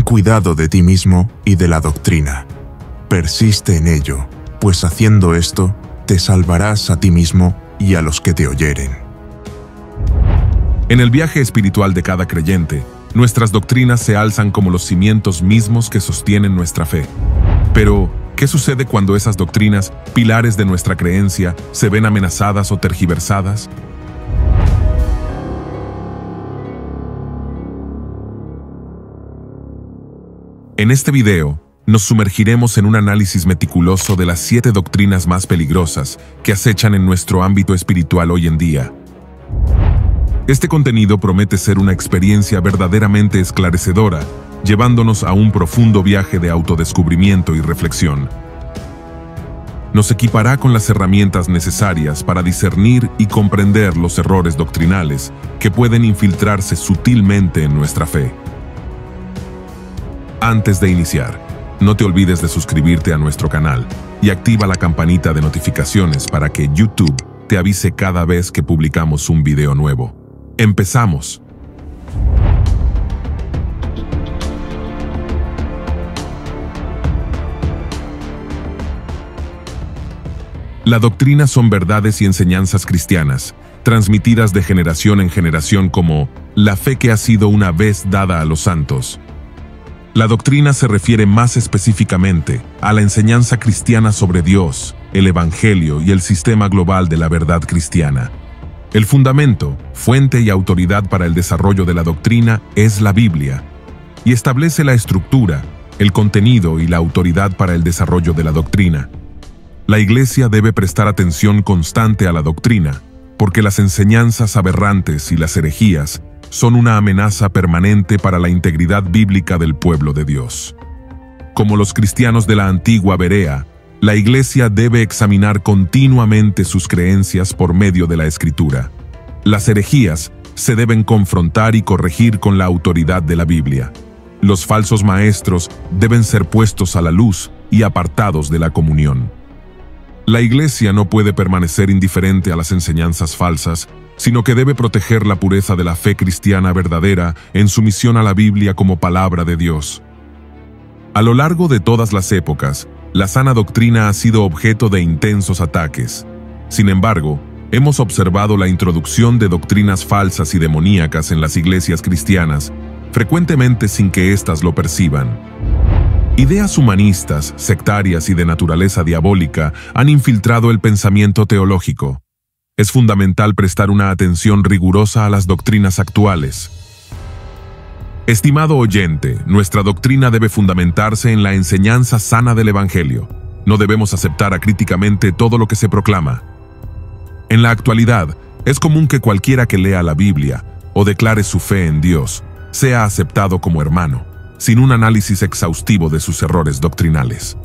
Ten cuidado de ti mismo y de la doctrina. Persiste en ello, pues haciendo esto, te salvarás a ti mismo y a los que te oyeren. En el viaje espiritual de cada creyente, nuestras doctrinas se alzan como los cimientos mismos que sostienen nuestra fe. Pero, ¿qué sucede cuando esas doctrinas, pilares de nuestra creencia, se ven amenazadas o tergiversadas? En este video, nos sumergiremos en un análisis meticuloso de las 7 doctrinas más peligrosas que acechan en nuestro ámbito espiritual hoy en día. Este contenido promete ser una experiencia verdaderamente esclarecedora, llevándonos a un profundo viaje de autodescubrimiento y reflexión. Nos equipará con las herramientas necesarias para discernir y comprender los errores doctrinales que pueden infiltrarse sutilmente en nuestra fe. Antes de iniciar, no te olvides de suscribirte a nuestro canal y activa la campanita de notificaciones para que YouTube te avise cada vez que publicamos un video nuevo. ¡Empezamos! La doctrina son verdades y enseñanzas cristianas, transmitidas de generación en generación como la fe que ha sido una vez dada a los santos. La doctrina se refiere más específicamente a la enseñanza cristiana sobre Dios, el Evangelio y el sistema global de la verdad cristiana. El fundamento, fuente y autoridad para el desarrollo de la doctrina es la Biblia, y establece la estructura, el contenido y la autoridad para el desarrollo de la doctrina. La Iglesia debe prestar atención constante a la doctrina, porque las enseñanzas aberrantes y las herejías son una amenaza permanente para la integridad bíblica del pueblo de Dios. Como los cristianos de la antigua Berea, la Iglesia debe examinar continuamente sus creencias por medio de la Escritura. Las herejías se deben confrontar y corregir con la autoridad de la Biblia. Los falsos maestros deben ser puestos a la luz y apartados de la comunión. La Iglesia no puede permanecer indiferente a las enseñanzas falsas, sino que debe proteger la pureza de la fe cristiana verdadera en sumisión a la Biblia como palabra de Dios. A lo largo de todas las épocas, la sana doctrina ha sido objeto de intensos ataques. Sin embargo, hemos observado la introducción de doctrinas falsas y demoníacas en las iglesias cristianas, frecuentemente sin que éstas lo perciban. Ideas humanistas, sectarias y de naturaleza diabólica han infiltrado el pensamiento teológico. Es fundamental prestar una atención rigurosa a las doctrinas actuales. Estimado oyente, nuestra doctrina debe fundamentarse en la enseñanza sana del Evangelio. No debemos aceptar acríticamente todo lo que se proclama. En la actualidad, es común que cualquiera que lea la Biblia o declare su fe en Dios sea aceptado como hermano, sin un análisis exhaustivo de sus errores doctrinales.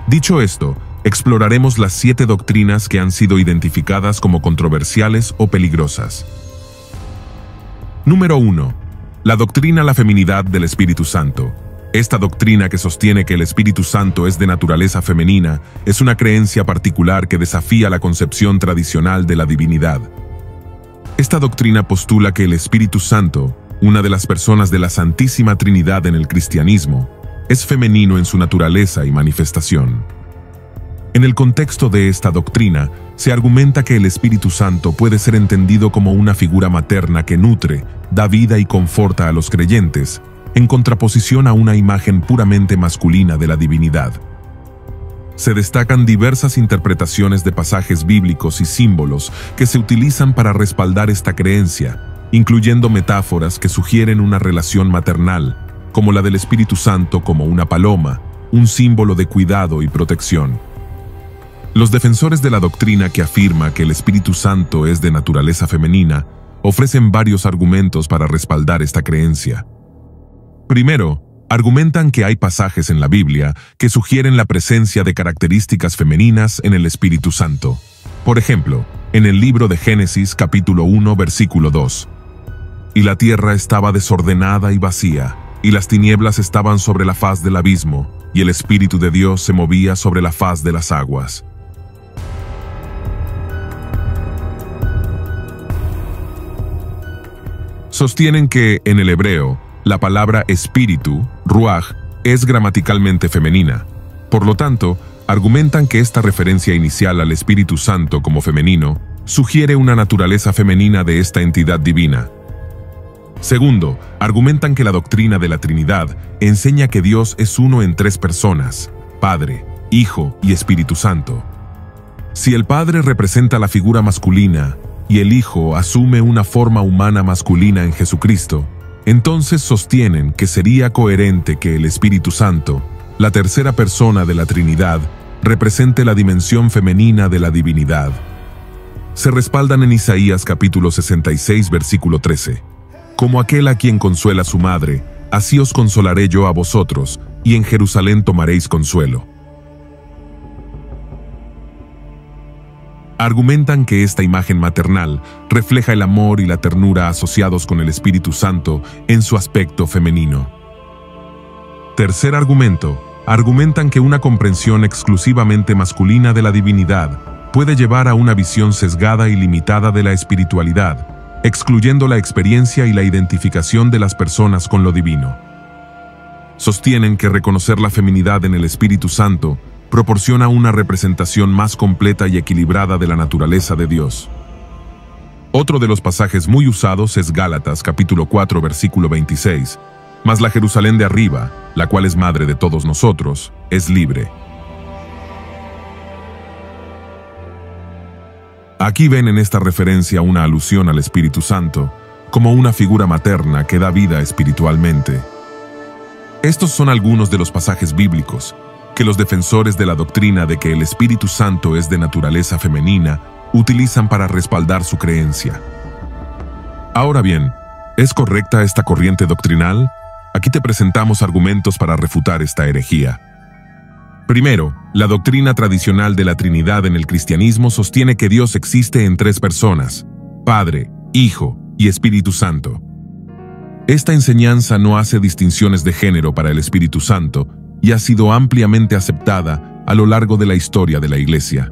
Dicho esto, exploraremos las 7 doctrinas que han sido identificadas como controversiales o peligrosas. Número 1. La doctrina la feminidad del Espíritu Santo. Esta doctrina que sostiene que el Espíritu Santo es de naturaleza femenina es una creencia particular que desafía la concepción tradicional de la divinidad. Esta doctrina postula que el Espíritu Santo, una de las personas de la Santísima Trinidad en el cristianismo, es femenino en su naturaleza y manifestación. En el contexto de esta doctrina, se argumenta que el Espíritu Santo puede ser entendido como una figura materna que nutre, da vida y conforta a los creyentes, en contraposición a una imagen puramente masculina de la divinidad. Se destacan diversas interpretaciones de pasajes bíblicos y símbolos que se utilizan para respaldar esta creencia, incluyendo metáforas que sugieren una relación maternal, como la del Espíritu Santo como una paloma, un símbolo de cuidado y protección. Los defensores de la doctrina que afirma que el Espíritu Santo es de naturaleza femenina ofrecen varios argumentos para respaldar esta creencia. Primero, argumentan que hay pasajes en la Biblia que sugieren la presencia de características femeninas en el Espíritu Santo. Por ejemplo, en el libro de Génesis capítulo 1 versículo 2. Y la tierra estaba desordenada y vacía, y las tinieblas estaban sobre la faz del abismo, y el Espíritu de Dios se movía sobre la faz de las aguas. Sostienen que, en el hebreo, la palabra espíritu, ruaj, es gramaticalmente femenina. Por lo tanto, argumentan que esta referencia inicial al Espíritu Santo como femenino sugiere una naturaleza femenina de esta entidad divina. Segundo, argumentan que la doctrina de la Trinidad enseña que Dios es uno en tres personas: Padre, Hijo y Espíritu Santo. Si el Padre representa la figura masculina y el Hijo asume una forma humana masculina en Jesucristo, entonces sostienen que sería coherente que el Espíritu Santo, la tercera persona de la Trinidad, represente la dimensión femenina de la divinidad. Se respaldan en Isaías capítulo 66, versículo 13. Como aquel a quien consuela su madre, así os consolaré yo a vosotros, y en Jerusalén tomaréis consuelo. Argumentan que esta imagen maternal refleja el amor y la ternura asociados con el Espíritu Santo en su aspecto femenino. Tercer argumento, argumentan que una comprensión exclusivamente masculina de la divinidad puede llevar a una visión sesgada y limitada de la espiritualidad, excluyendo la experiencia y la identificación de las personas con lo divino. Sostienen que reconocer la feminidad en el Espíritu Santo proporciona una representación más completa y equilibrada de la naturaleza de Dios. Otro de los pasajes muy usados es Gálatas capítulo 4 versículo 26, mas la Jerusalén de arriba, la cual es madre de todos nosotros, es libre. Aquí ven en esta referencia una alusión al Espíritu Santo, como una figura materna que da vida espiritualmente. Estos son algunos de los pasajes bíblicos que los defensores de la doctrina de que el Espíritu Santo es de naturaleza femenina utilizan para respaldar su creencia. Ahora bien, ¿es correcta esta corriente doctrinal? Aquí te presentamos argumentos para refutar esta herejía. Primero, la doctrina tradicional de la Trinidad en el cristianismo sostiene que Dios existe en tres personas: Padre, Hijo y Espíritu Santo. Esta enseñanza no hace distinciones de género para el Espíritu Santo y ha sido ampliamente aceptada a lo largo de la historia de la Iglesia.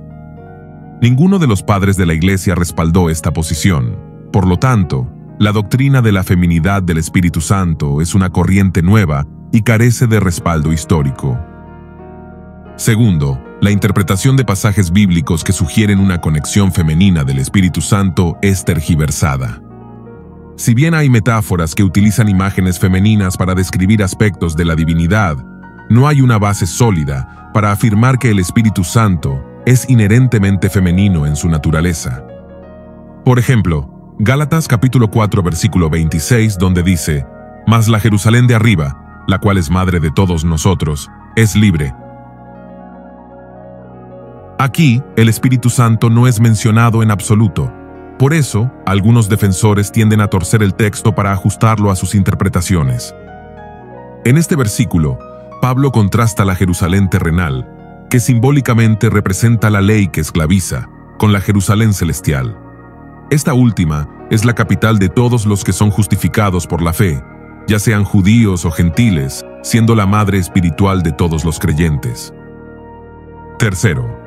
Ninguno de los padres de la Iglesia respaldó esta posición. Por lo tanto, la doctrina de la feminidad del Espíritu Santo es una corriente nueva y carece de respaldo histórico. Segundo, la interpretación de pasajes bíblicos que sugieren una conexión femenina del Espíritu Santo es tergiversada. Si bien hay metáforas que utilizan imágenes femeninas para describir aspectos de la divinidad, no hay una base sólida para afirmar que el Espíritu Santo es inherentemente femenino en su naturaleza. Por ejemplo, Gálatas capítulo 4 versículo 26, donde dice: «Mas la Jerusalén de arriba, la cual es madre de todos nosotros, es libre». Aquí, el Espíritu Santo no es mencionado en absoluto. Por eso, algunos defensores tienden a torcer el texto para ajustarlo a sus interpretaciones. En este versículo, Pablo contrasta la Jerusalén terrenal, que simbólicamente representa la ley que esclaviza, con la Jerusalén celestial. Esta última es la capital de todos los que son justificados por la fe, ya sean judíos o gentiles, siendo la madre espiritual de todos los creyentes. Tercero,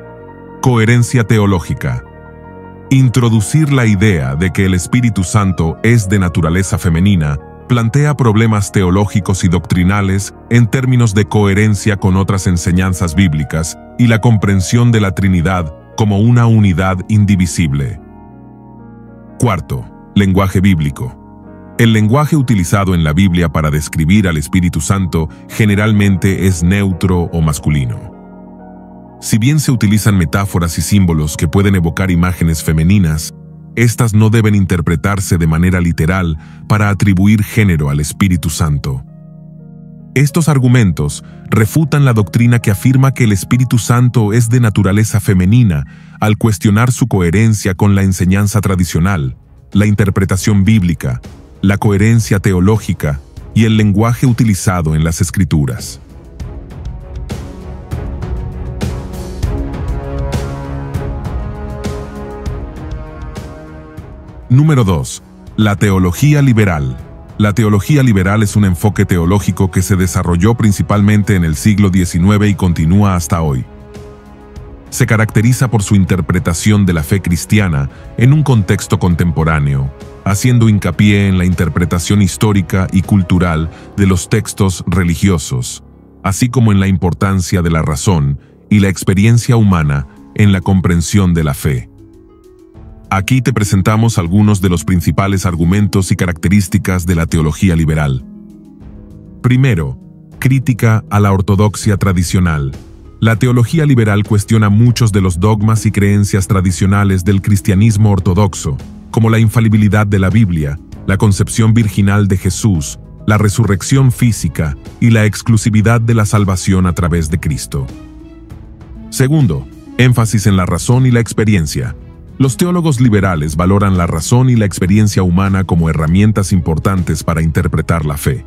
coherencia teológica. Introducir la idea de que el Espíritu Santo es de naturaleza femenina plantea problemas teológicos y doctrinales en términos de coherencia con otras enseñanzas bíblicas y la comprensión de la Trinidad como una unidad indivisible. Cuarto, lenguaje bíblico. El lenguaje utilizado en la Biblia para describir al Espíritu Santo generalmente es neutro o masculino. Si bien se utilizan metáforas y símbolos que pueden evocar imágenes femeninas, estas no deben interpretarse de manera literal para atribuir género al Espíritu Santo. Estos argumentos refutan la doctrina que afirma que el Espíritu Santo es de naturaleza femenina al cuestionar su coherencia con la enseñanza tradicional, la interpretación bíblica, la coherencia teológica y el lenguaje utilizado en las Escrituras. Número 2. La teología liberal. La teología liberal es un enfoque teológico que se desarrolló principalmente en el siglo XIX y continúa hasta hoy. se caracteriza por su interpretación de la fe cristiana en un contexto contemporáneo, haciendo hincapié en la interpretación histórica y cultural de los textos religiosos, así como en la importancia de la razón y la experiencia humana en la comprensión de la fe. Aquí te presentamos algunos de los principales argumentos y características de la teología liberal. Primero, crítica a la ortodoxia tradicional. La teología liberal cuestiona muchos de los dogmas y creencias tradicionales del cristianismo ortodoxo, como la infalibilidad de la Biblia, la concepción virginal de Jesús, la resurrección física y la exclusividad de la salvación a través de Cristo. Segundo, énfasis en la razón y la experiencia. Los teólogos liberales valoran la razón y la experiencia humana como herramientas importantes para interpretar la fe.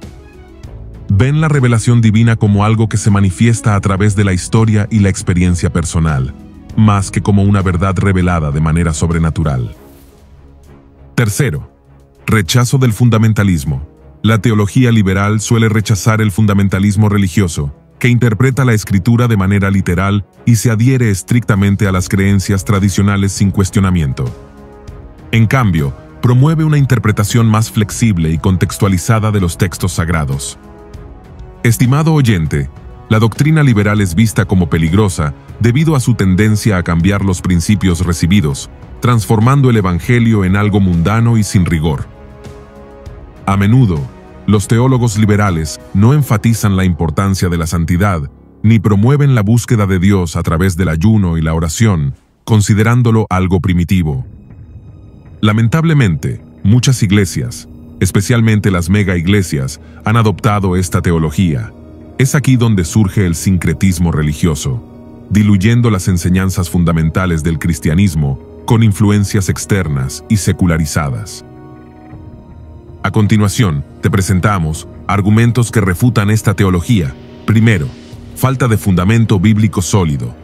Ven la revelación divina como algo que se manifiesta a través de la historia y la experiencia personal, más que como una verdad revelada de manera sobrenatural. Tercero, rechazo del fundamentalismo. La teología liberal suele rechazar el fundamentalismo religioso, que interpreta la Escritura de manera literal y se adhiere estrictamente a las creencias tradicionales sin cuestionamiento. En cambio, promueve una interpretación más flexible y contextualizada de los textos sagrados. Estimado oyente, la doctrina liberal es vista como peligrosa debido a su tendencia a cambiar los principios recibidos, transformando el Evangelio en algo mundano y sin rigor. A menudo, los teólogos liberales no enfatizan la importancia de la santidad, ni promueven la búsqueda de Dios a través del ayuno y la oración, considerándolo algo primitivo. Lamentablemente, muchas iglesias, especialmente las mega iglesias, han adoptado esta teología. Es aquí donde surge el sincretismo religioso, diluyendo las enseñanzas fundamentales del cristianismo con influencias externas y secularizadas. A continuación, te presentamos argumentos que refutan esta teología. Primero, falta de fundamento bíblico sólido.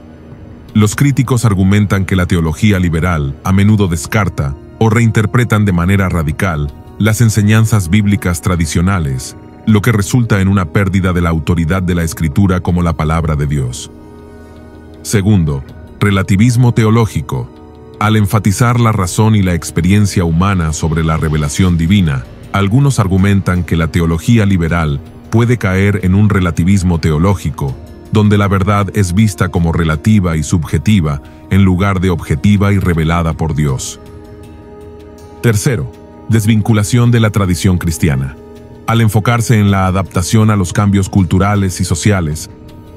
Los críticos argumentan que la teología liberal a menudo descarta o reinterpretan de manera radical las enseñanzas bíblicas tradicionales, lo que resulta en una pérdida de la autoridad de la Escritura como la palabra de Dios. Segundo, relativismo teológico. Al enfatizar la razón y la experiencia humana sobre la revelación divina, algunos argumentan que la teología liberal puede caer en un relativismo teológico, donde la verdad es vista como relativa y subjetiva en lugar de objetiva y revelada por Dios. Tercero, desvinculación de la tradición cristiana. Al enfocarse en la adaptación a los cambios culturales y sociales,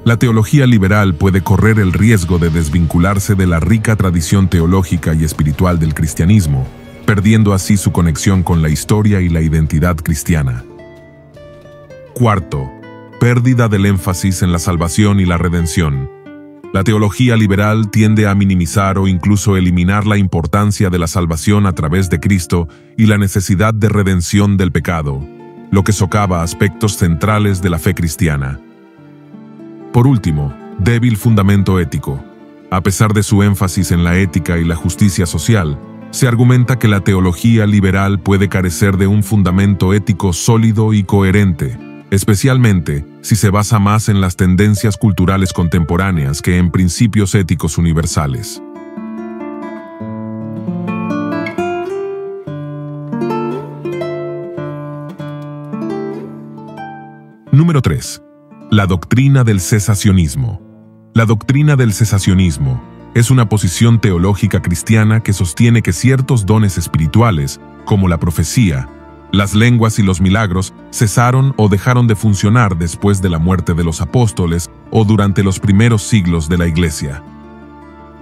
la teología liberal puede correr el riesgo de desvincularse de la rica tradición teológica y espiritual del cristianismo, perdiendo así su conexión con la historia y la identidad cristiana. Cuarto, pérdida del énfasis en la salvación y la redención. La teología liberal tiende a minimizar o incluso eliminar la importancia de la salvación a través de Cristo y la necesidad de redención del pecado, lo que socava aspectos centrales de la fe cristiana. Por último, débil fundamento ético. A pesar de su énfasis en la ética y la justicia social, se argumenta que la teología liberal puede carecer de un fundamento ético sólido y coherente, especialmente si se basa más en las tendencias culturales contemporáneas que en principios éticos universales. Número 3. La doctrina del cesacionismo. La doctrina del cesacionismo es una posición teológica cristiana que sostiene que ciertos dones espirituales, como la profecía, las lenguas y los milagros, cesaron o dejaron de funcionar después de la muerte de los apóstoles o durante los primeros siglos de la Iglesia.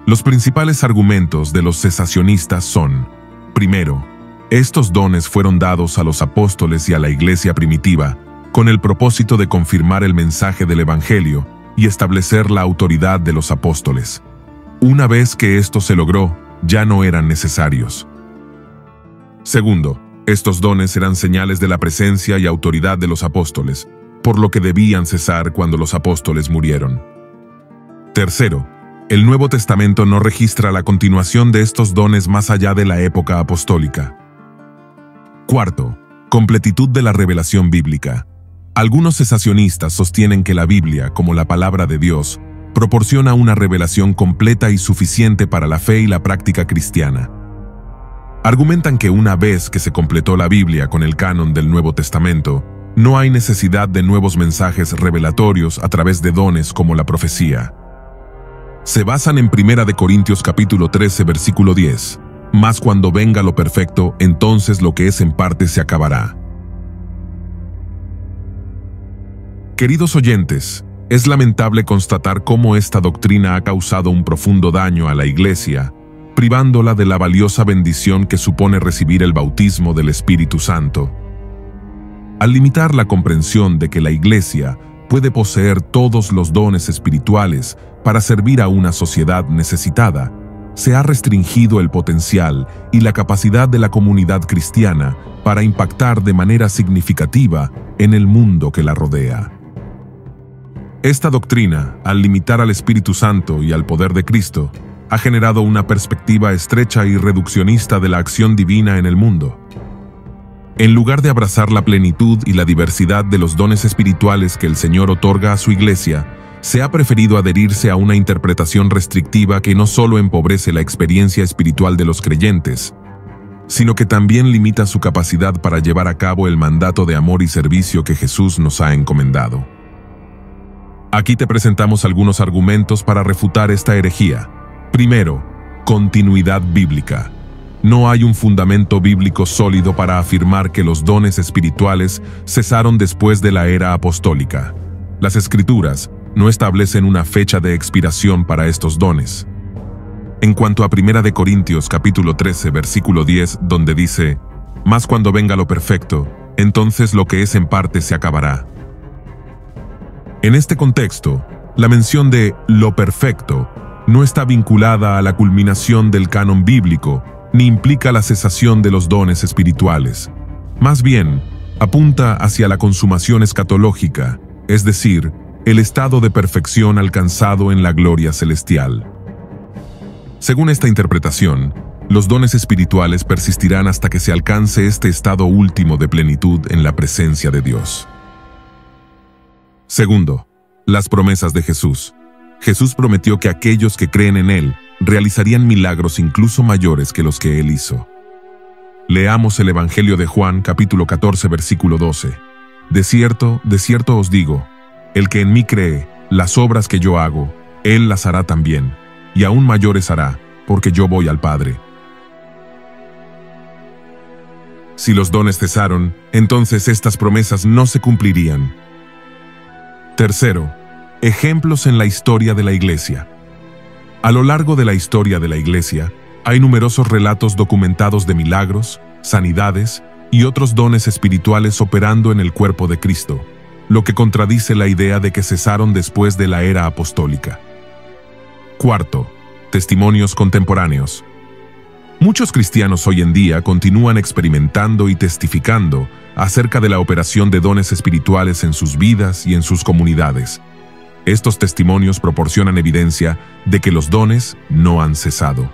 Los principales argumentos de los cesacionistas son: primero, estos dones fueron dados a los apóstoles y a la Iglesia primitiva con el propósito de confirmar el mensaje del Evangelio y establecer la autoridad de los apóstoles. Una vez que esto se logró, ya no eran necesarios. Segundo, estos dones eran señales de la presencia y autoridad de los apóstoles, por lo que debían cesar cuando los apóstoles murieron. Tercero, el Nuevo Testamento no registra la continuación de estos dones más allá de la época apostólica. Cuarto, completitud de la revelación bíblica. Algunos cesacionistas sostienen que la Biblia, como la palabra de Dios, proporciona una revelación completa y suficiente para la fe y la práctica cristiana. Argumentan que una vez que se completó la Biblia con el canon del Nuevo Testamento, no hay necesidad de nuevos mensajes revelatorios a través de dones como la profecía. Se basan en 1 Corintios capítulo 13, versículo 10. Mas cuando venga lo perfecto, entonces lo que es en parte se acabará. Queridos oyentes, es lamentable constatar cómo esta doctrina ha causado un profundo daño a la Iglesia, privándola de la valiosa bendición que supone recibir el bautismo del Espíritu Santo. Al limitar la comprensión de que la Iglesia puede poseer todos los dones espirituales para servir a una sociedad necesitada, se ha restringido el potencial y la capacidad de la comunidad cristiana para impactar de manera significativa en el mundo que la rodea. Esta doctrina, al limitar al Espíritu Santo y al poder de Cristo, ha generado una perspectiva estrecha y reduccionista de la acción divina en el mundo. En lugar de abrazar la plenitud y la diversidad de los dones espirituales que el Señor otorga a su Iglesia, se ha preferido adherirse a una interpretación restrictiva que no solo empobrece la experiencia espiritual de los creyentes, sino que también limita su capacidad para llevar a cabo el mandato de amor y servicio que Jesús nos ha encomendado. Aquí te presentamos algunos argumentos para refutar esta herejía. Primero, continuidad bíblica. No hay un fundamento bíblico sólido para afirmar que los dones espirituales cesaron después de la era apostólica. Las Escrituras no establecen una fecha de expiración para estos dones. En cuanto a 1 Corintios capítulo 13, versículo 10, donde dice, «Mas cuando venga lo perfecto, entonces lo que es en parte se acabará». En este contexto, la mención de «lo perfecto» no está vinculada a la culminación del canon bíblico, ni implica la cesación de los dones espirituales. Más bien, apunta hacia la consumación escatológica, es decir, el estado de perfección alcanzado en la gloria celestial. Según esta interpretación, los dones espirituales persistirán hasta que se alcance este estado último de plenitud en la presencia de Dios. Segundo, las promesas de Jesús. Jesús prometió que aquellos que creen en Él realizarían milagros incluso mayores que los que Él hizo. Leamos el Evangelio de Juan, capítulo 14, versículo 12. De cierto os digo, el que en mí cree, las obras que yo hago, Él las hará también, y aún mayores hará, porque yo voy al Padre. Si los dones cesaron, entonces estas promesas no se cumplirían. Tercero, ejemplos en la historia de la Iglesia. A lo largo de la historia de la Iglesia, hay numerosos relatos documentados de milagros, sanidades y otros dones espirituales operando en el cuerpo de Cristo, lo que contradice la idea de que cesaron después de la era apostólica. Cuarto, testimonios contemporáneos. Muchos cristianos hoy en día continúan experimentando y testificando acerca de la operación de dones espirituales en sus vidas y en sus comunidades. Estos testimonios proporcionan evidencia de que los dones no han cesado.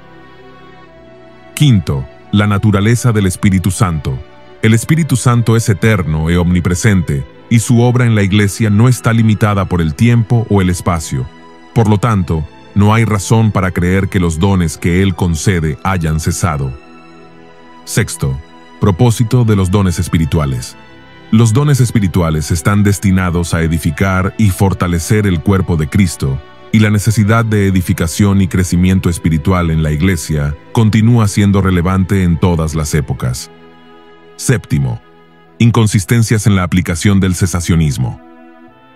Quinto, la naturaleza del Espíritu Santo. El Espíritu Santo es eterno e omnipresente, y su obra en la Iglesia no está limitada por el tiempo o el espacio. Por lo tanto, no hay razón para creer que los dones que Él concede hayan cesado. Sexto, propósito de los dones espirituales. Los dones espirituales están destinados a edificar y fortalecer el cuerpo de Cristo, y la necesidad de edificación y crecimiento espiritual en la Iglesia continúa siendo relevante en todas las épocas. Séptimo, inconsistencias en la aplicación del cesacionismo.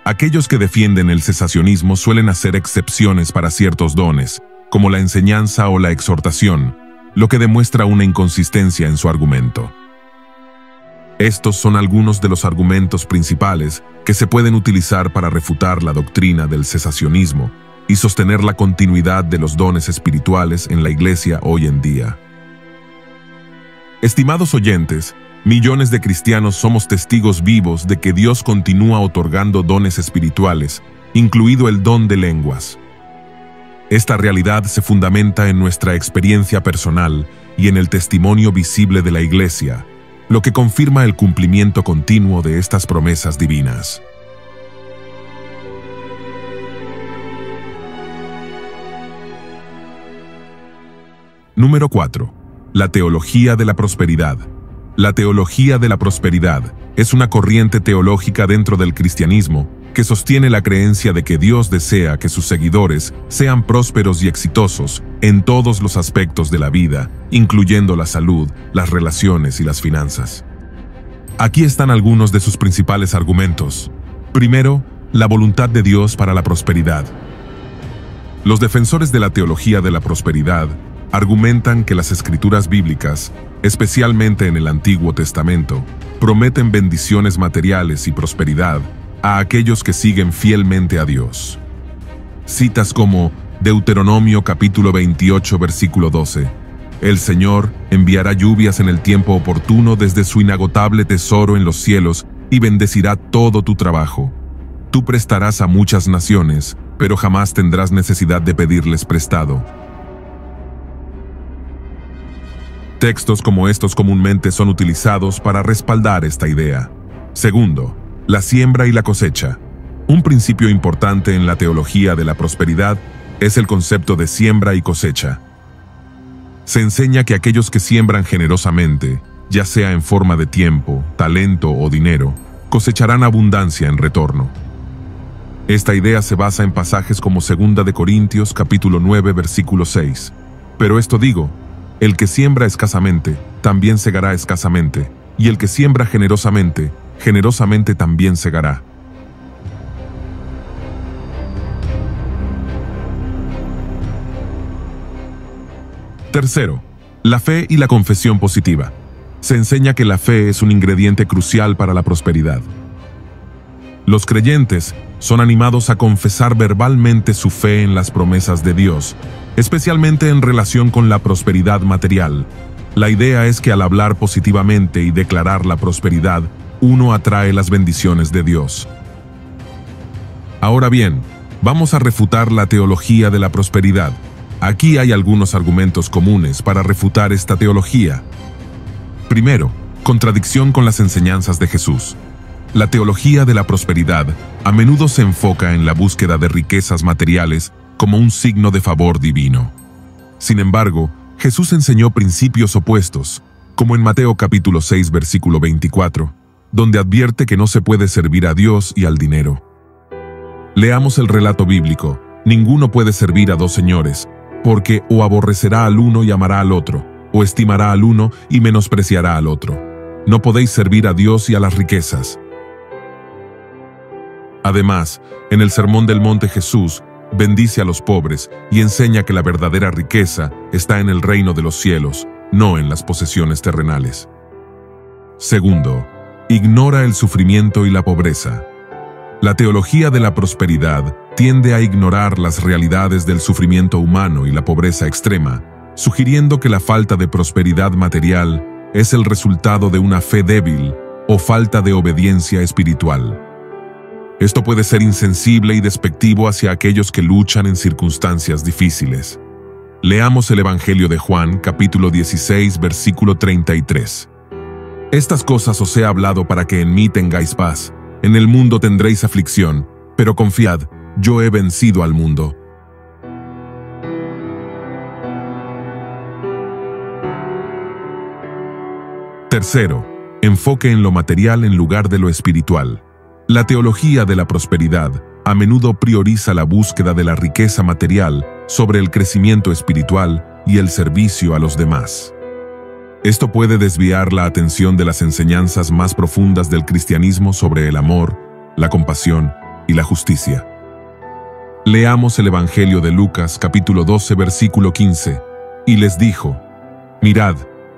Aquellos que defienden el cesacionismo suelen hacer excepciones para ciertos dones, como la enseñanza o la exhortación, lo que demuestra una inconsistencia en su argumento. Estos son algunos de los argumentos principales que se pueden utilizar para refutar la doctrina del cesacionismo y sostener la continuidad de los dones espirituales en la Iglesia hoy en día. Estimados oyentes, millones de cristianos somos testigos vivos de que Dios continúa otorgando dones espirituales, incluido el don de lenguas. Esta realidad se fundamenta en nuestra experiencia personal y en el testimonio visible de la Iglesia, lo que confirma el cumplimiento continuo de estas promesas divinas. Número 4. La teología de la prosperidad. La teología de la prosperidad es una corriente teológica dentro del cristianismo que sostiene la creencia de que Dios desea que sus seguidores sean prósperos y exitosos en todos los aspectos de la vida, incluyendo la salud, las relaciones y las finanzas. Aquí están algunos de sus principales argumentos. Primero, la voluntad de Dios para la prosperidad. Los defensores de la teología de la prosperidad argumentan que las escrituras bíblicas, especialmente en el Antiguo Testamento, prometen bendiciones materiales y prosperidad a aquellos que siguen fielmente a Dios. Citas como Deuteronomio capítulo 28 versículo 12. El Señor enviará lluvias en el tiempo oportuno desde su inagotable tesoro en los cielos y bendecirá todo tu trabajo. Tú prestarás a muchas naciones, pero jamás tendrás necesidad de pedirles prestado. Textos como estos comúnmente son utilizados para respaldar esta idea. Segundo, la siembra y la cosecha. Un principio importante en la teología de la prosperidad es el concepto de siembra y cosecha. Se enseña que aquellos que siembran generosamente, ya sea en forma de tiempo, talento o dinero, cosecharán abundancia en retorno. Esta idea se basa en pasajes como 2 de Corintios capítulo 9 versículo 6. Pero esto digo, el que siembra escasamente, también segará escasamente, y el que siembra generosamente, generosamente también segará. Tercero, la fe y la confesión positiva. Se enseña que la fe es un ingrediente crucial para la prosperidad. Los creyentes son animados a confesar verbalmente su fe en las promesas de Dios, especialmente en relación con la prosperidad material. La idea es que al hablar positivamente y declarar la prosperidad, uno atrae las bendiciones de Dios. Ahora bien, vamos a refutar la teología de la prosperidad. Aquí hay algunos argumentos comunes para refutar esta teología. Primero, contradicción con las enseñanzas de Jesús. La teología de la prosperidad a menudo se enfoca en la búsqueda de riquezas materiales como un signo de favor divino. Sin embargo, Jesús enseñó principios opuestos, como en Mateo capítulo 6 versículo 24, donde advierte que no se puede servir a Dios y al dinero. Leamos el relato bíblico: ninguno puede servir a dos señores, porque o aborrecerá al uno y amará al otro, o estimará al uno y menospreciará al otro. No podéis servir a Dios y a las riquezas. Además, en el Sermón del Monte Jesús bendice a los pobres y enseña que la verdadera riqueza está en el reino de los cielos, no en las posesiones terrenales. Segundo, ignora el sufrimiento y la pobreza. La teología de la prosperidad tiende a ignorar las realidades del sufrimiento humano y la pobreza extrema, sugiriendo que la falta de prosperidad material es el resultado de una fe débil o falta de obediencia espiritual. Esto puede ser insensible y despectivo hacia aquellos que luchan en circunstancias difíciles. Leamos el Evangelio de Juan, capítulo 16, versículo 33. Estas cosas os he hablado para que en mí tengáis paz. En el mundo tendréis aflicción, pero confiad, yo he vencido al mundo. Tercero, enfoque en lo material en lugar de lo espiritual. La teología de la prosperidad a menudo prioriza la búsqueda de la riqueza material sobre el crecimiento espiritual y el servicio a los demás. Esto puede desviar la atención de las enseñanzas más profundas del cristianismo sobre el amor, la compasión y la justicia. Leamos el Evangelio de Lucas, capítulo 12, versículo 15. Y les dijo: mirad,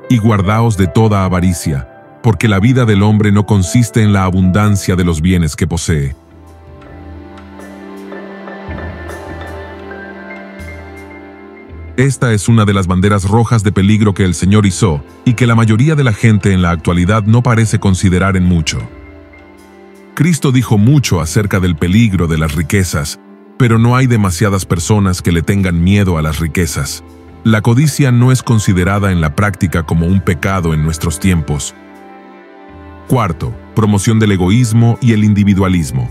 y guardaos de toda avaricia, porque la vida del hombre no consiste en la abundancia de los bienes que posee. Esta es una de las banderas rojas de peligro que el Señor izó y que la mayoría de la gente en la actualidad no parece considerar en mucho. Cristo dijo mucho acerca del peligro de las riquezas, pero no hay demasiadas personas que le tengan miedo a las riquezas. La codicia no es considerada en la práctica como un pecado en nuestros tiempos. Cuarto, promoción del egoísmo y el individualismo.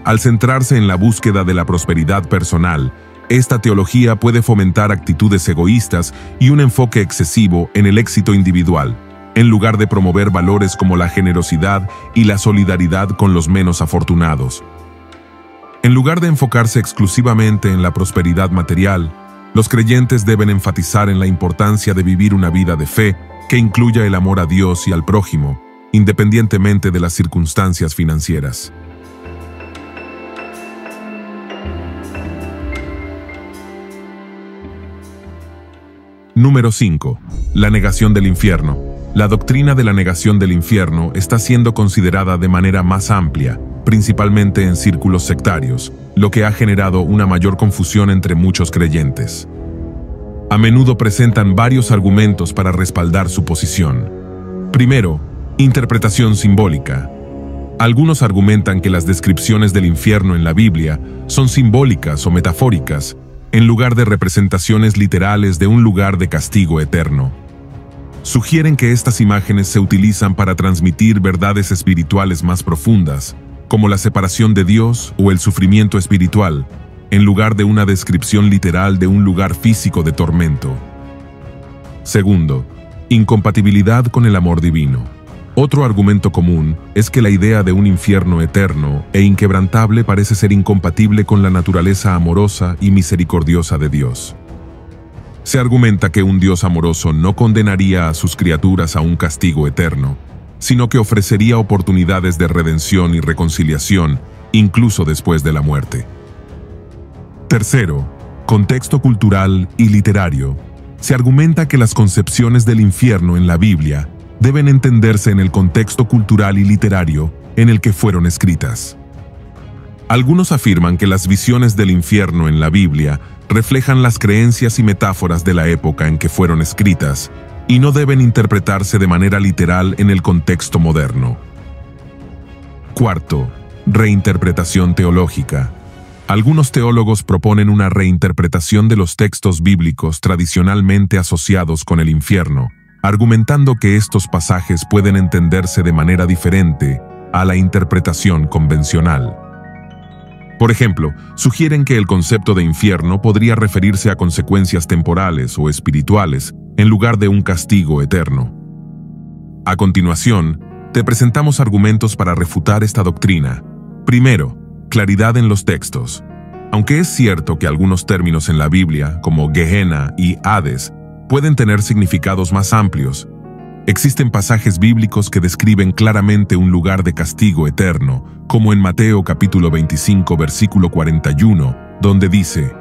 Al centrarse en la búsqueda de la prosperidad personal, Esta teología puede fomentar actitudes egoístas y un enfoque excesivo en el éxito individual, en lugar de promover valores como la generosidad y la solidaridad con los menos afortunados. En lugar de enfocarse exclusivamente en la prosperidad material, los creyentes deben enfatizar en la importancia de vivir una vida de fe que incluya el amor a Dios y al prójimo, independientemente de las circunstancias financieras. Número 5. La negación del infierno. La doctrina de la negación del infierno está siendo considerada de manera más amplia, principalmente en círculos sectarios, lo que ha generado una mayor confusión entre muchos creyentes. A menudo presentan varios argumentos para respaldar su posición. Primero, interpretación simbólica. Algunos argumentan que las descripciones del infierno en la Biblia son simbólicas o metafóricas, en lugar de representaciones literales de un lugar de castigo eterno. Sugieren que estas imágenes se utilizan para transmitir verdades espirituales más profundas, como la separación de Dios o el sufrimiento espiritual, en lugar de una descripción literal de un lugar físico de tormento. Segundo, incompatibilidad con el amor divino. Otro argumento común es que la idea de un infierno eterno e inquebrantable parece ser incompatible con la naturaleza amorosa y misericordiosa de Dios. Se argumenta que un Dios amoroso no condenaría a sus criaturas a un castigo eterno, sino que ofrecería oportunidades de redención y reconciliación, incluso después de la muerte. Tercero, contexto cultural y literario. Se argumenta que las concepciones del infierno en la Biblia deben entenderse en el contexto cultural y literario en el que fueron escritas. Algunos afirman que las visiones del infierno en la Biblia reflejan las creencias y metáforas de la época en que fueron escritas y no deben interpretarse de manera literal en el contexto moderno. Cuarto, reinterpretación teológica. Algunos teólogos proponen una reinterpretación de los textos bíblicos tradicionalmente asociados con el infierno, argumentando que estos pasajes pueden entenderse de manera diferente a la interpretación convencional. Por ejemplo, sugieren que el concepto de infierno podría referirse a consecuencias temporales o espirituales en lugar de un castigo eterno. A continuación, te presentamos argumentos para refutar esta doctrina. Primero, claridad en los textos. Aunque es cierto que algunos términos en la Biblia, como Gehenna y Hades, pueden tener significados más amplios, existen pasajes bíblicos que describen claramente un lugar de castigo eterno, como en Mateo capítulo 25 versículo 41, donde dice: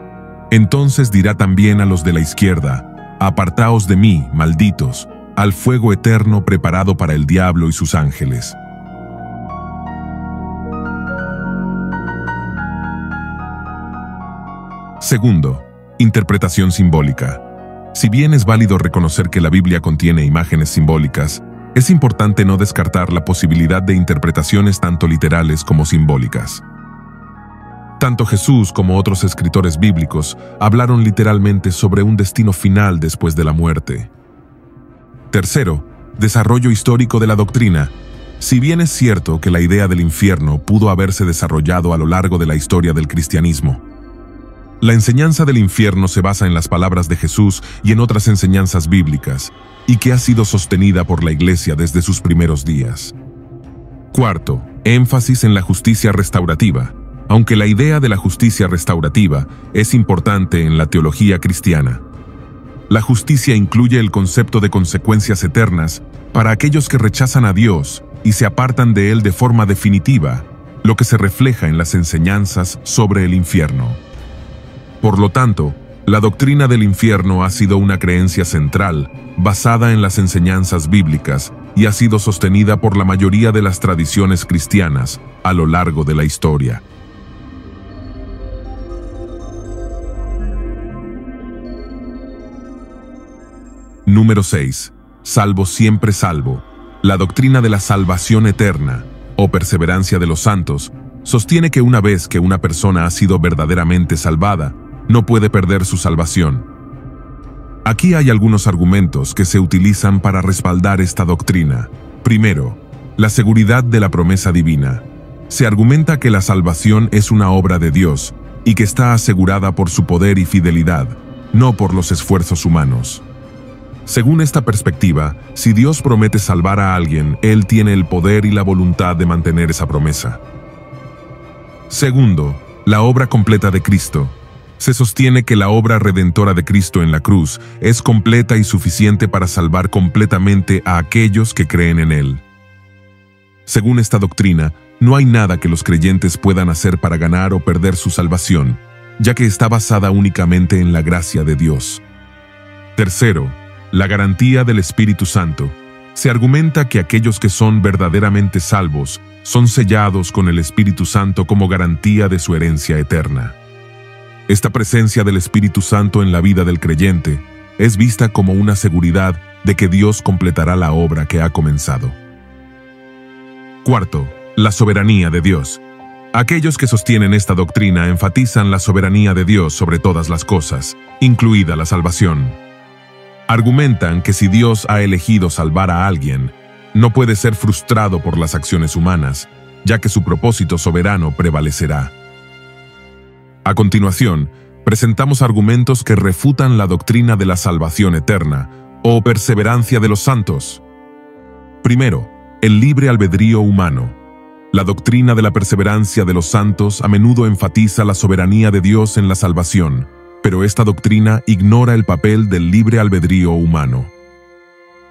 «Entonces dirá también a los de la izquierda: Apartaos de mí, malditos, al fuego eterno preparado para el diablo y sus ángeles». Segundo, interpretación simbólica. Si bien es válido reconocer que la Biblia contiene imágenes simbólicas, es importante no descartar la posibilidad de interpretaciones tanto literales como simbólicas. Tanto Jesús como otros escritores bíblicos hablaron literalmente sobre un destino final después de la muerte. Tercero, desarrollo histórico de la doctrina. Si bien es cierto que la idea del infierno pudo haberse desarrollado a lo largo de la historia del cristianismo, la enseñanza del infierno se basa en las palabras de Jesús y en otras enseñanzas bíblicas, y que ha sido sostenida por la Iglesia desde sus primeros días. Cuarto, énfasis en la justicia restaurativa. Aunque la idea de la justicia restaurativa es importante en la teología cristiana, la justicia incluye el concepto de consecuencias eternas para aquellos que rechazan a Dios y se apartan de Él de forma definitiva, lo que se refleja en las enseñanzas sobre el infierno. Por lo tanto, la doctrina del infierno ha sido una creencia central, basada en las enseñanzas bíblicas, y ha sido sostenida por la mayoría de las tradiciones cristianas a lo largo de la historia. Número 6. Salvo siempre salvo. La doctrina de la salvación eterna, o perseverancia de los santos, sostiene que una vez que una persona ha sido verdaderamente salvada, no puede perder su salvación. Aquí hay algunos argumentos que se utilizan para respaldar esta doctrina. Primero, la seguridad de la promesa divina. Se argumenta que la salvación es una obra de Dios, y que está asegurada por su poder y fidelidad, no por los esfuerzos humanos. Según esta perspectiva, si Dios promete salvar a alguien, Él tiene el poder y la voluntad de mantener esa promesa. Segundo, la obra completa de Cristo. Se sostiene que la obra redentora de Cristo en la cruz es completa y suficiente para salvar completamente a aquellos que creen en Él. Según esta doctrina, no hay nada que los creyentes puedan hacer para ganar o perder su salvación, ya que está basada únicamente en la gracia de Dios. Tercero, la garantía del Espíritu Santo. Se argumenta que aquellos que son verdaderamente salvos son sellados con el Espíritu Santo como garantía de su herencia eterna. Esta presencia del Espíritu Santo en la vida del creyente es vista como una seguridad de que Dios completará la obra que ha comenzado. Cuarto, la soberanía de Dios. Aquellos que sostienen esta doctrina enfatizan la soberanía de Dios sobre todas las cosas, incluida la salvación. Argumentan que si Dios ha elegido salvar a alguien, no puede ser frustrado por las acciones humanas, ya que su propósito soberano prevalecerá. A continuación, presentamos argumentos que refutan la doctrina de la salvación eterna, o perseverancia de los santos. Primero, el libre albedrío humano. La doctrina de la perseverancia de los santos a menudo enfatiza la soberanía de Dios en la salvación, pero esta doctrina ignora el papel del libre albedrío humano.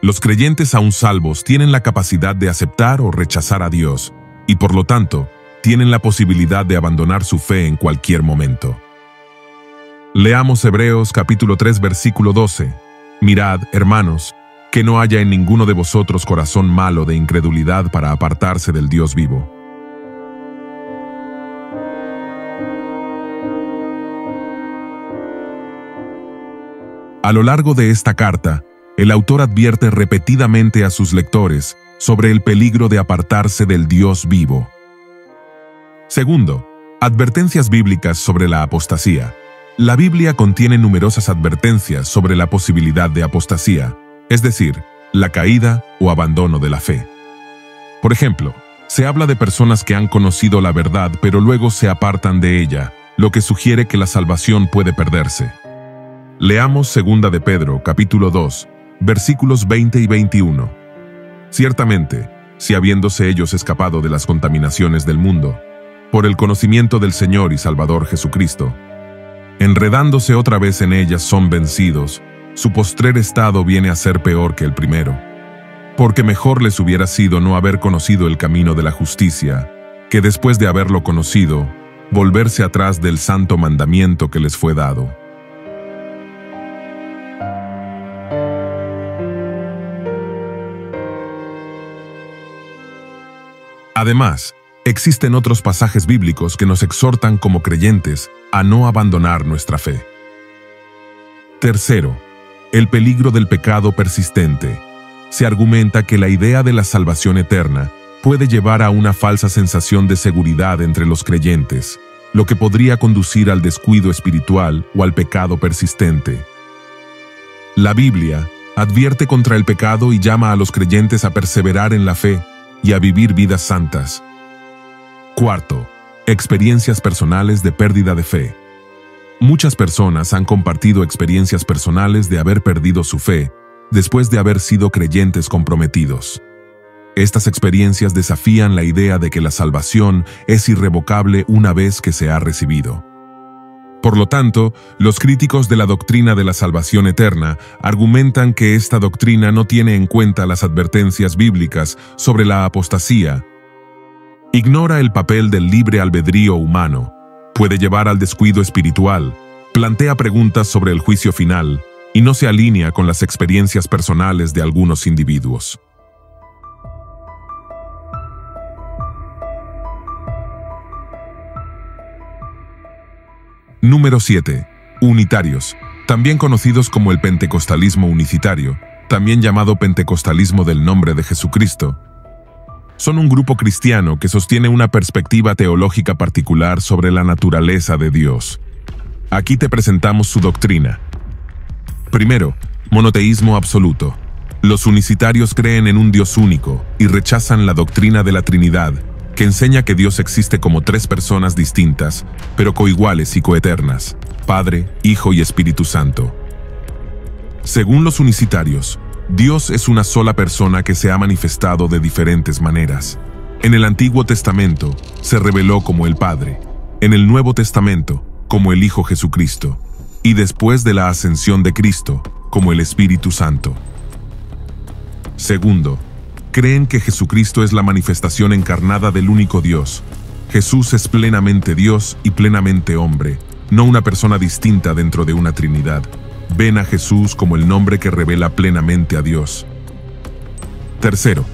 Los creyentes aún salvos tienen la capacidad de aceptar o rechazar a Dios, y por lo tanto, tienen la posibilidad de abandonar su fe en cualquier momento. Leamos Hebreos capítulo 3 versículo 12. Mirad, hermanos, que no haya en ninguno de vosotros corazón malo de incredulidad para apartarse del Dios vivo. A lo largo de esta carta, el autor advierte repetidamente a sus lectores sobre el peligro de apartarse del Dios vivo. Segundo, advertencias bíblicas sobre la apostasía. La Biblia contiene numerosas advertencias sobre la posibilidad de apostasía, es decir, la caída o abandono de la fe. Por ejemplo, se habla de personas que han conocido la verdad pero luego se apartan de ella, lo que sugiere que la salvación puede perderse. Leamos 2 de Pedro, capítulo 2, versículos 20 y 21. Ciertamente, si habiéndose ellos escapado de las contaminaciones del mundo, por el conocimiento del Señor y Salvador Jesucristo, enredándose otra vez en ellas son vencidos, su postrer estado viene a ser peor que el primero. Porque mejor les hubiera sido no haber conocido el camino de la justicia, que después de haberlo conocido, volverse atrás del santo mandamiento que les fue dado. Además, existen otros pasajes bíblicos que nos exhortan como creyentes a no abandonar nuestra fe. Tercero, el peligro del pecado persistente. Se argumenta que la idea de la salvación eterna puede llevar a una falsa sensación de seguridad entre los creyentes, lo que podría conducir al descuido espiritual o al pecado persistente. La Biblia advierte contra el pecado y llama a los creyentes a perseverar en la fe y a vivir vidas santas. Cuarto, experiencias personales de pérdida de fe. Muchas personas han compartido experiencias personales de haber perdido su fe después de haber sido creyentes comprometidos. Estas experiencias desafían la idea de que la salvación es irrevocable una vez que se ha recibido. Por lo tanto, los críticos de la doctrina de la salvación eterna argumentan que esta doctrina no tiene en cuenta las advertencias bíblicas sobre la apostasía, ignora el papel del libre albedrío humano, puede llevar al descuido espiritual, plantea preguntas sobre el juicio final y no se alinea con las experiencias personales de algunos individuos. Número 7. Unitarios, también conocidos como el pentecostalismo unicitario, también llamado pentecostalismo del nombre de Jesucristo. Son un grupo cristiano que sostiene una perspectiva teológica particular sobre la naturaleza de Dios. Aquí te presentamos su doctrina. Primero, monoteísmo absoluto. Los unicitarios creen en un Dios único y rechazan la doctrina de la Trinidad, que enseña que Dios existe como tres personas distintas, pero coiguales y coeternas: Padre, Hijo y Espíritu Santo. Según los unicitarios, Dios es una sola persona que se ha manifestado de diferentes maneras. En el Antiguo Testamento se reveló como el Padre, en el Nuevo Testamento como el Hijo Jesucristo, y después de la ascensión de Cristo como el Espíritu Santo. Segundo, creen que Jesucristo es la manifestación encarnada del único Dios. Jesús es plenamente Dios y plenamente hombre, no una persona distinta dentro de una Trinidad. Ven a Jesús como el nombre que revela plenamente a Dios. Tercero,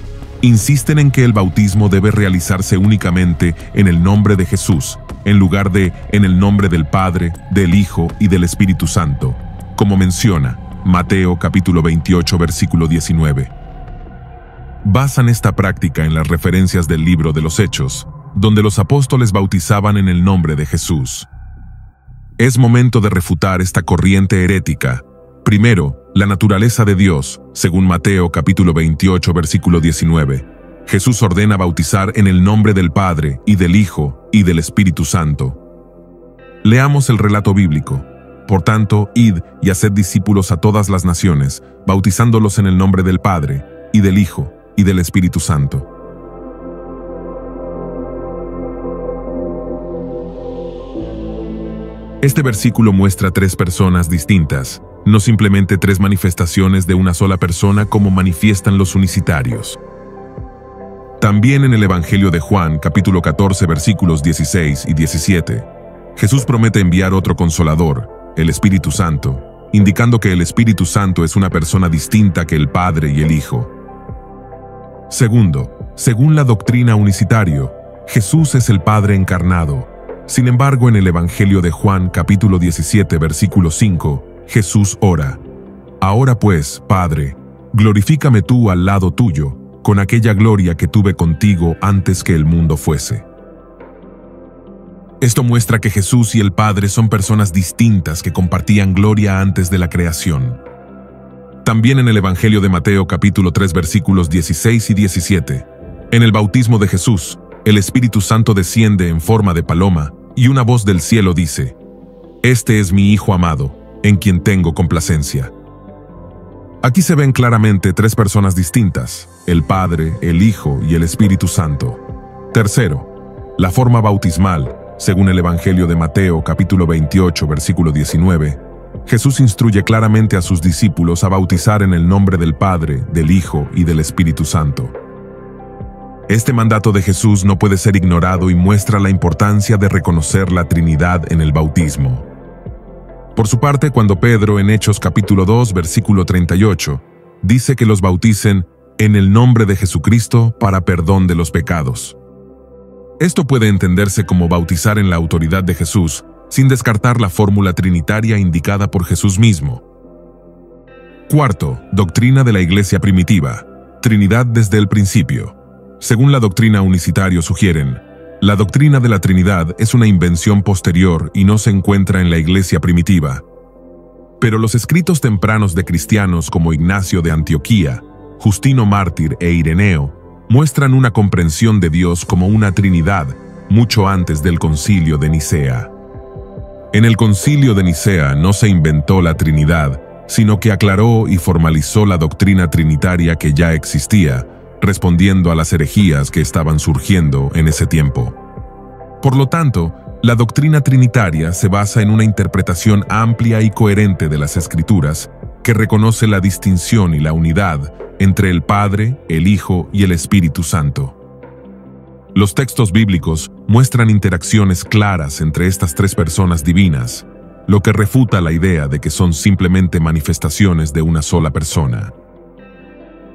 insisten en que el bautismo debe realizarse únicamente en el nombre de Jesús, en lugar de en el nombre del Padre, del Hijo y del Espíritu Santo, como menciona Mateo capítulo 28, versículo 19. Basan esta práctica en las referencias del libro de los Hechos, donde los apóstoles bautizaban en el nombre de Jesús. Es momento de refutar esta corriente herética. Primero, la naturaleza de Dios, según Mateo capítulo 28, versículo 19. Jesús ordena bautizar en el nombre del Padre, y del Hijo, y del Espíritu Santo. Leamos el relato bíblico. Por tanto, id y haced discípulos a todas las naciones, bautizándolos en el nombre del Padre, y del Hijo, y del Espíritu Santo. Este versículo muestra tres personas distintas, no simplemente tres manifestaciones de una sola persona como manifiestan los unicitarios. También en el Evangelio de Juan, capítulo 14, versículos 16 y 17, Jesús promete enviar otro Consolador, el Espíritu Santo, indicando que el Espíritu Santo es una persona distinta que el Padre y el Hijo. Segundo, según la doctrina unicitario, Jesús es el Padre encarnado. Sin embargo, en el Evangelio de Juan, capítulo 17, versículo 5, Jesús ora: Ahora pues, Padre, glorifícame tú al lado tuyo, con aquella gloria que tuve contigo antes que el mundo fuese. Esto muestra que Jesús y el Padre son personas distintas que compartían gloria antes de la creación. También en el Evangelio de Mateo, capítulo 3, versículos 16 y 17, en el bautismo de Jesús, el Espíritu Santo desciende en forma de paloma, y una voz del cielo dice: Este es mi Hijo amado, en quien tengo complacencia. Aquí se ven claramente tres personas distintas: el Padre, el Hijo y el Espíritu Santo. Tercero, la forma bautismal, según el Evangelio de Mateo, capítulo 28, versículo 19. Jesús instruye claramente a sus discípulos a bautizar en el nombre del Padre, del Hijo y del Espíritu Santo. Este mandato de Jesús no puede ser ignorado y muestra la importancia de reconocer la Trinidad en el bautismo. Por su parte, cuando Pedro, en Hechos capítulo 2, versículo 38, dice que los bauticen en el nombre de Jesucristo para perdón de los pecados. Esto puede entenderse como bautizar en la autoridad de Jesús, sin descartar la fórmula trinitaria indicada por Jesús mismo. Cuarto, doctrina de la Iglesia primitiva: Trinidad desde el principio. Según la doctrina unicitario sugieren, la doctrina de la Trinidad es una invención posterior y no se encuentra en la Iglesia primitiva. Pero los escritos tempranos de cristianos como Ignacio de Antioquía, Justino Mártir e Ireneo muestran una comprensión de Dios como una Trinidad mucho antes del Concilio de Nicea. En el Concilio de Nicea no se inventó la Trinidad, sino que aclaró y formalizó la doctrina trinitaria que ya existía, respondiendo a las herejías que estaban surgiendo en ese tiempo. Por lo tanto, la doctrina trinitaria se basa en una interpretación amplia y coherente de las Escrituras, que reconoce la distinción y la unidad entre el Padre, el Hijo y el Espíritu Santo. Los textos bíblicos muestran interacciones claras entre estas tres personas divinas, lo que refuta la idea de que son simplemente manifestaciones de una sola persona.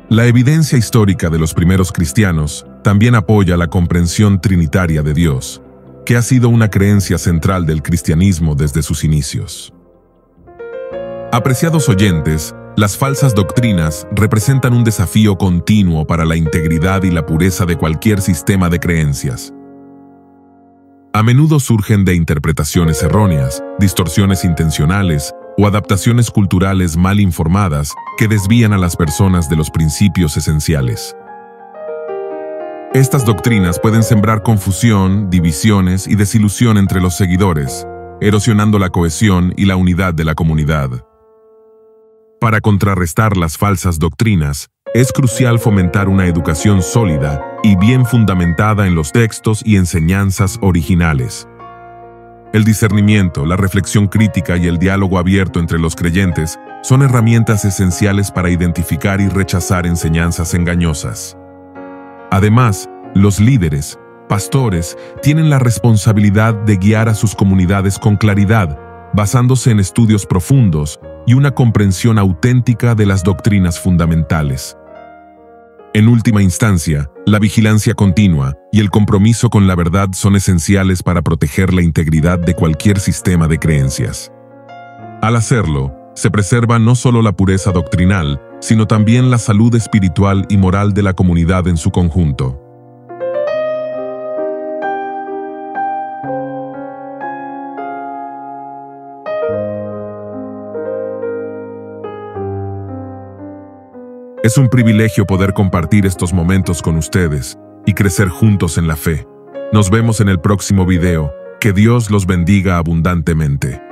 La evidencia histórica de los primeros cristianos también apoya la comprensión trinitaria de Dios, que ha sido una creencia central del cristianismo desde sus inicios. Apreciados oyentes, las falsas doctrinas representan un desafío continuo para la integridad y la pureza de cualquier sistema de creencias. A menudo surgen de interpretaciones erróneas, distorsiones intencionales o adaptaciones culturales mal informadas que desvían a las personas de los principios esenciales. Estas doctrinas pueden sembrar confusión, divisiones y desilusión entre los seguidores, erosionando la cohesión y la unidad de la comunidad. Para contrarrestar las falsas doctrinas, es crucial fomentar una educación sólida y bien fundamentada en los textos y enseñanzas originales. El discernimiento, la reflexión crítica y el diálogo abierto entre los creyentes son herramientas esenciales para identificar y rechazar enseñanzas engañosas. Además, los líderes, pastores, tienen la responsabilidad de guiar a sus comunidades con claridad, basándose en estudios profundos y una comprensión auténtica de las doctrinas fundamentales. En última instancia, la vigilancia continua y el compromiso con la verdad son esenciales para proteger la integridad de cualquier sistema de creencias. Al hacerlo, se preserva no solo la pureza doctrinal, sino también la salud espiritual y moral de la comunidad en su conjunto. Es un privilegio poder compartir estos momentos con ustedes y crecer juntos en la fe. Nos vemos en el próximo video. Que Dios los bendiga abundantemente.